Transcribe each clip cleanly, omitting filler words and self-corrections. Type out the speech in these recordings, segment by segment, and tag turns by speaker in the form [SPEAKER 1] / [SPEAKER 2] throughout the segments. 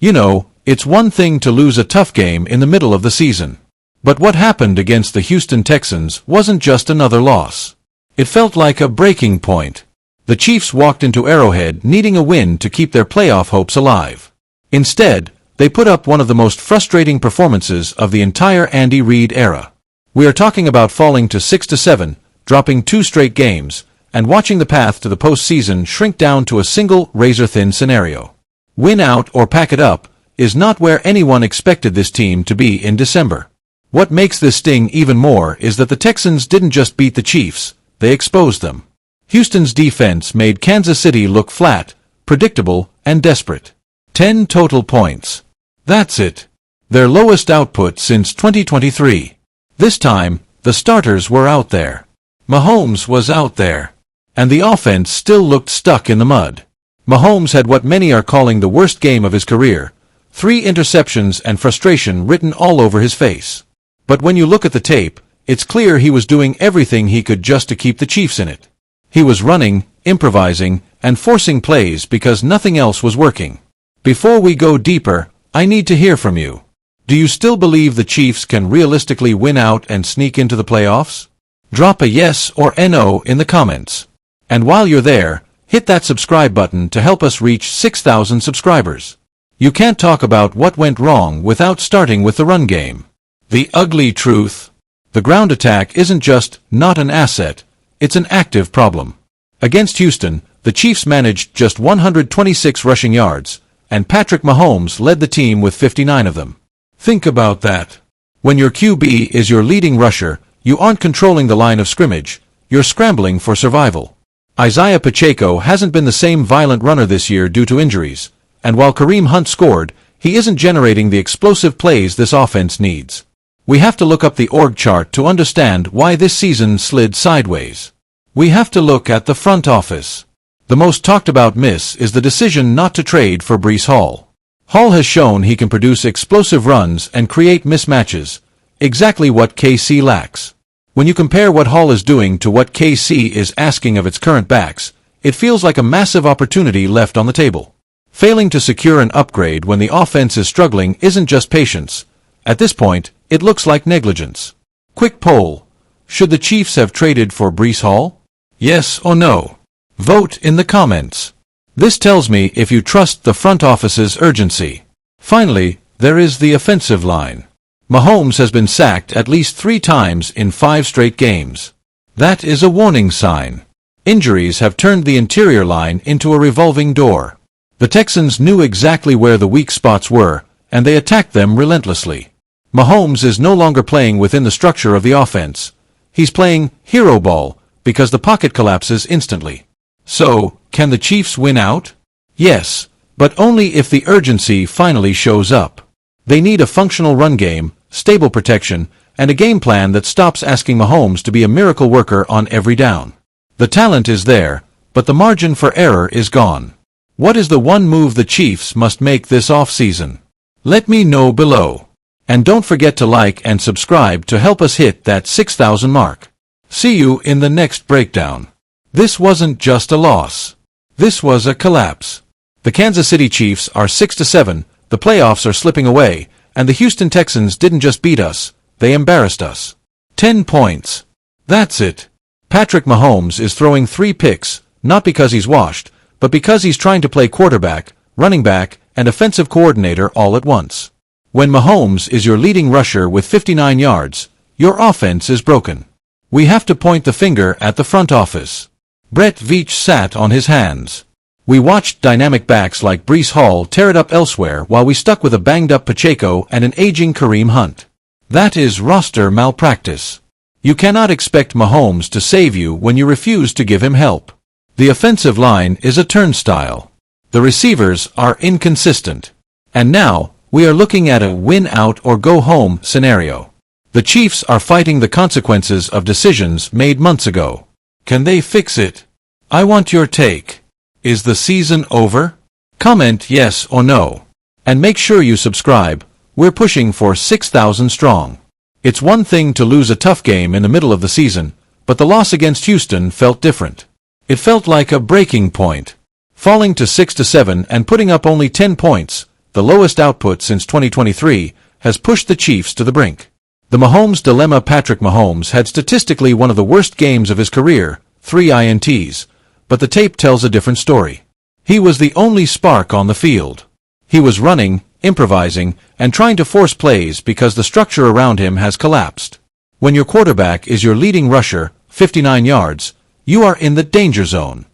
[SPEAKER 1] You know, it's one thing to lose a tough game in the middle of the season. But what happened against the Houston Texans wasn't just another loss. It felt like a breaking point. The Chiefs walked into Arrowhead needing a win to keep their playoff hopes alive. Instead, they put up one of the most frustrating performances of the entire Andy Reid era. We are talking about falling to 6-7, dropping 2 straight games, and watching the path to the postseason shrink down to a single razor-thin scenario. Win out or pack it up is not where anyone expected this team to be in December. What makes this sting even more is that the Texans didn't just beat the Chiefs, they exposed them. Houston's defense made Kansas City look flat, predictable, and desperate. 10 total points. That's it. Their lowest output since 2023. This time, the starters were out there. Mahomes was out there. And the offense still looked stuck in the mud. Mahomes had what many are calling the worst game of his career. 3 interceptions and frustration written all over his face. But when you look at the tape, it's clear he was doing everything he could just to keep the Chiefs in it. He was running, improvising, and forcing plays because nothing else was working. Before we go deeper, I need to hear from you. Do you still believe the Chiefs can realistically win out and sneak into the playoffs? Drop a yes or no in the comments. And while you're there, hit that subscribe button to help us reach 6,000 subscribers. You can't talk about what went wrong without starting with the run game. The ugly truth. The ground attack isn't just not an asset, it's an active problem. Against Houston, the Chiefs managed just 126 rushing yards, and Patrick Mahomes led the team with 59 of them. Think about that. When your QB is your leading rusher, you aren't controlling the line of scrimmage, you're scrambling for survival. Isaiah Pacheco hasn't been the same violent runner this year due to injuries, and while Kareem Hunt scored, he isn't generating the explosive plays this offense needs. We have to look up the org chart to understand why this season slid sideways. We have to look at the front office. The most talked about miss is the decision not to trade for Breece Hall. Hall has shown he can produce explosive runs and create mismatches, exactly what KC lacks. When you compare what Hall is doing to what KC is asking of its current backs, it feels like a massive opportunity left on the table. Failing to secure an upgrade when the offense is struggling isn't just patience. At this point, it looks like negligence. Quick poll. Should the Chiefs have traded for Breece Hall? Yes or no? Vote in the comments. This tells me if you trust the front office's urgency. Finally, there is the offensive line. Mahomes has been sacked at least 3 times in 5 straight games. That is a warning sign. Injuries have turned the interior line into a revolving door. The Texans knew exactly where the weak spots were, and they attacked them relentlessly. Mahomes is no longer playing within the structure of the offense. He's playing hero ball because the pocket collapses instantly. So, can the Chiefs win out? Yes, but only if the urgency finally shows up. They need a functional run game, stable protection, and a game plan that stops asking Mahomes to be a miracle worker on every down. The talent is there, but the margin for error is gone. What is the one move the Chiefs must make this offseason? Let me know below. And don't forget to like and subscribe to help us hit that 6,000 mark. See you in the next breakdown. This wasn't just a loss. This was a collapse. The Kansas City Chiefs are 6-7, the playoffs are slipping away, and the Houston Texans didn't just beat us, they embarrassed us. 10 points. That's it. Patrick Mahomes is throwing 3 picks, not because he's washed, but because he's trying to play quarterback, running back, and offensive coordinator all at once. When Mahomes is your leading rusher with 59 yards, your offense is broken. We have to point the finger at the front office. Brett Veach sat on his hands. We watched dynamic backs like Breece Hall tear it up elsewhere while we stuck with a banged-up Pacheco and an aging Kareem Hunt. That is roster malpractice. You cannot expect Mahomes to save you when you refuse to give him help. The offensive line is a turnstile. The receivers are inconsistent. And now, we are looking at a win-out-or-go-home scenario. The Chiefs are fighting the consequences of decisions made months ago. Can they fix it? I want your take. Is the season over? Comment yes or no. And make sure you subscribe. We're pushing for 6,000 strong. It's one thing to lose a tough game in the middle of the season, but the loss against Houston felt different. It felt like a breaking point. Falling to 6-7 and putting up only 10 points the lowest output since 2023, has pushed the Chiefs to the brink. The Mahomes dilemma. Patrick Mahomes had statistically one of the worst games of his career, 3 INTs, but the tape tells a different story. He was the only spark on the field. He was running, improvising, and trying to force plays because the structure around him has collapsed. When your quarterback is your leading rusher, 59 yards, you are in the danger zone.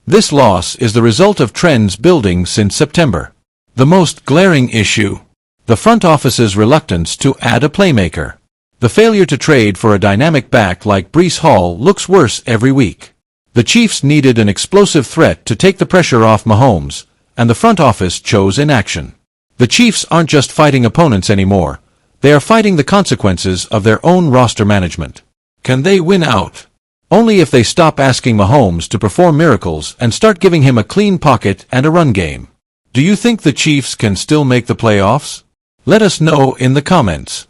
[SPEAKER 1] This loss is the result of trends building since September. The most glaring issue: the front office's reluctance to add a playmaker. The failure to trade for a dynamic back like Breece Hall looks worse every week. The Chiefs needed an explosive threat to take the pressure off Mahomes, and the front office chose inaction. The Chiefs aren't just fighting opponents anymore. They are fighting the consequences of their own roster management. Can they win out? Only if they stop asking Mahomes to perform miracles and start giving him a clean pocket and a run game. Do you think the Chiefs can still make the playoffs? Let us know in the comments.